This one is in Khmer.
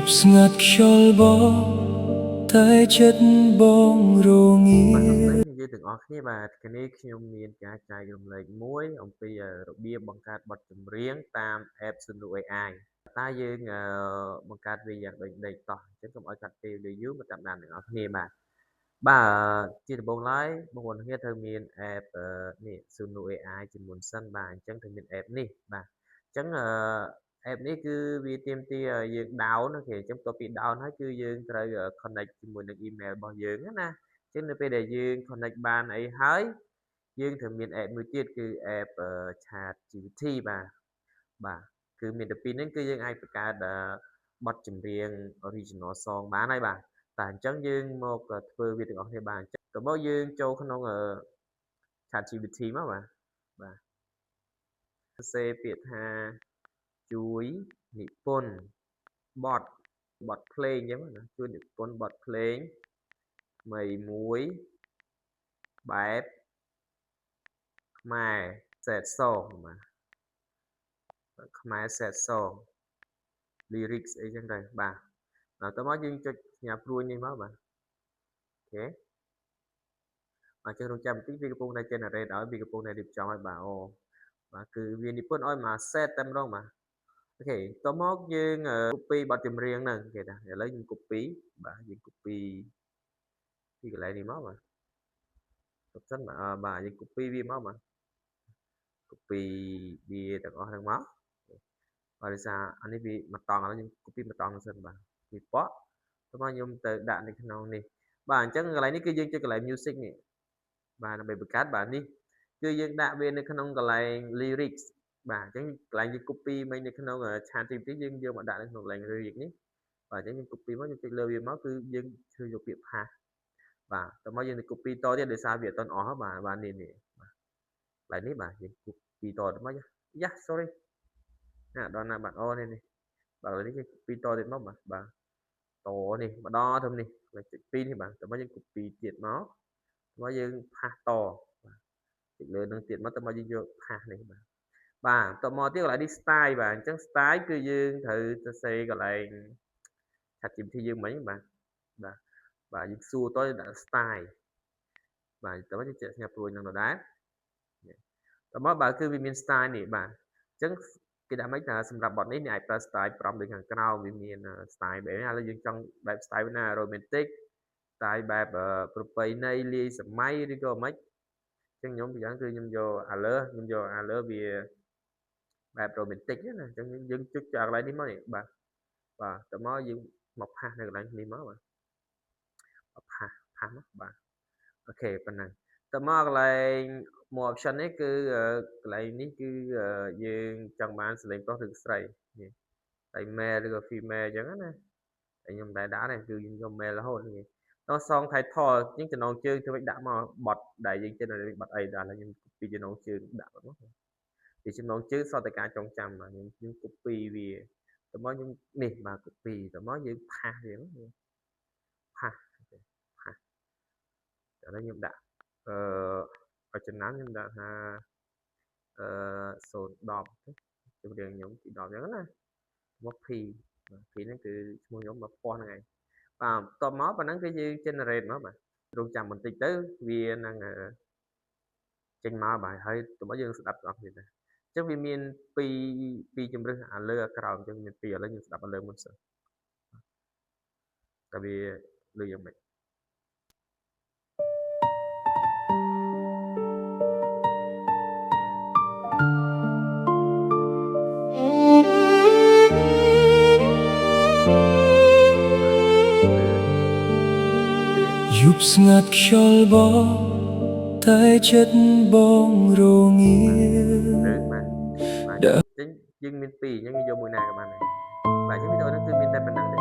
ប់ស្ងាត់ខ្យល់បក់តែចិត្តបងរងាយើងទាំងអស់គ្នាបាទគ្នាខ្ញុំមានការចែករំលែកមួយអំពីរបៀបបង្កើតបទចម្រៀងតាម app Suno AI តើយើងបង្កើតវាយ៉ាងដូចម្ដេចតោះអញ្ចឹងសូមឲ្យកាត់ពេលយូរមកតាមដានទាំងអស់គ្នាបាទជាដំបូងឡើយបងប្អូនគ្នាត្រូវមាន app នេះ Suno AI ជាមុនសិនបាទអញ្ចឹងត្រូវមាន app នេះបាទអញ្ចឹងapp នេះគឺវាទាមទារឲ្យយើង down ណាគេអញ្ចឹងបន្ទាប់ពី down ហើយគឺយើងត្រូវ connect ជាមួយនឹង email របស់យើងណាអញ្ចឹងនៅពេលដែលយើង connect បានអីហើយយើងត្រូវមាន app មួយទៀតគឺ app ChatGPT បាទគឺមានតែពីរហ្នឹងគឺយើងអាចបង្កើតបទចម្រៀង original song បានហើយបាទតែអញ្ចឹងយើងមកធ្វើវាទាំងអស់គ្នាបានអញ្ចឹងតើមកយើងចូលក្នុងChatGPT មកបាទសរសេរពាក្យថាជួយនិពន្ធបទភ្លេងអញ្ចឹងណាជួយនិពន្ធបទភ្លេងថ្មីមួយបែបខ្មែរ sad song បាទខ្មែរ sad song lyrics អីចឹងទៅបាទតោះមកយើងចុចសញ្ញាព្រួយនេះមកបាទអូខេអញ្ចឹងរងចាំបន្តិចវាកំពុងតែ generate ឲ្យវាកំពុងតែរៀបចំឲ្យបាទអូបាទគឺវានិពន្ធឲ្យមក set តែម្ដងបាទអូខេតមកយើង copy បទចម្រៀងហ្នឹងគេថាឥឡូវយើង copy បាទយើង copy ពីកន្លែងនេះមកបាទទុកសិនបាទយើង copy វាមកបាទ copy វាទាំងអស់ហ្នឹងមកបើដោយសារអានេះវាមកតង់ឥឡូវយើង copy មកតង់សិនបាទពីបកតមកខ្ញុំទៅដាក់នៅក្នុងនេះបាទអញ្ចឹងកន្លែងនេះគឺយើងចុចកន្លែង music នេះបាទដើម្បីបង្កើតបាទនេះគឺយើងដាក់វានៅក្នុងកន្លែង lyrics បាទអញ្ចឹងកន្លែងយើង copy មិញនៅក្នុង ChatGPT យើងយកមកដាក់នៅក្នុងកន្លែង lyrics នេះបាទអញ្ចឹងយើង copy មកយើងចុចលើវាមកគឺយើងជួយយកពាក្យ pass បាទតមកយើងទៅ copy តទៀតដោយសារវាអត់ទាន់អស់បាទនេះបាទកន្លែងនេះបាទយើង copy តទៅមកយ៉ា sorry ណាដល់ណាបាទអូនេះបាទឥឡូវនេះយើង copy តទៀតមកបាទតនេះម្ដងទៅនេះចុច2នេះបាទតមកយើង copy ទៀតមកមកយើង pass តបាទចុចលើនឹងទៀតមកតមកយើងយក pass នេះបាទតមកទៀតកន្លែងនេះ style បាទអញ្ចឹង style គឺយើងត្រូវសរសេរកន្លែង ChatGPT យើងមិញបាទយើងសួរតដាក់ style បាទតមកយើងចុចសញ្ញាព្រួយនឹងដដែលតមកបើគឺវាមាន style នេះបាទអញ្ចឹងគេដាក់មិនថាសម្រាប់បទនេះអ្នកអាចប្រើ style ប្រំដូចខាងក្រោមវាមាន style បែបនេះឥឡូវយើងចង់បែប style ណា romantic style បែបប្រពៃណីលាយសម័យឬក៏មិនអញ្ចឹងខ្ញុំពីយ៉ាងគឺខ្ញុំយក color វាបែប romantic ណាអញ្ចឹងយើងចុចកន្លែងនេះមកនេះបាទតមកយើងមកផាសនៅកន្លែងនេះមកបាទផាសមកបាទអូខេប៉ុណ្ណឹងតមកកន្លែង more option នេះគឺកន្លែងនេះគឺយើងចង់បានសម្លេងប្រុសឬស្រីនេះតែ male ឬក៏ female អញ្ចឹងណាតែខ្ញុំមិនដែលដាក់ទេគឺខ្ញុំយក male រហូតនេះតោះ song title ជាងចំណងជើងធ្វើម៉េចដាក់មកបទដែលយើង generate បទអីដល់ហើយខ្ញុំ copy ចំណងជើងដាក់មកពីចំណងជើងសតតែការចងចាំបាទខ្ញុំ copy វាតមកខ្ញុំនេះបាទ copy តមកយើងផាសវាផាសឥឡូវខ្ញុំដាក់រចនាខ្ញុំដាក់ថា010ជំរាបខ្ញុំពី10អញ្ចឹងណាមក P ហ្នឹងគឺឈ្មោះខ្ញុំមកពណ៌ហ្នឹងឯងបាទតមកប៉ុណ្ណឹងគឺយើង generate មកបាទរងចាំបន្តិចទៅវានឹងចេញមកបាទហើយតមកយើងស្ដាប់ទាំងអស់គ្នាដែរអញ្ចឹងវាមានពីជំរឿសអាលើក្រោមអញ្ចឹងមានពីឥឡូវយើងស្ដាប់អាលើមុនសិនតែវាលើយ៉ាងម៉េចយប់ស្ងាត់ខ្យល់បក់តែចិត្តបងរងាបាទអញ្ចឹងយើងមាន2អញ្ចឹងយកមួយណាក៏បានដែរបាទអញ្ចឹងវីដេអូនេះគឺមានតែប៉ុណ្ណឹង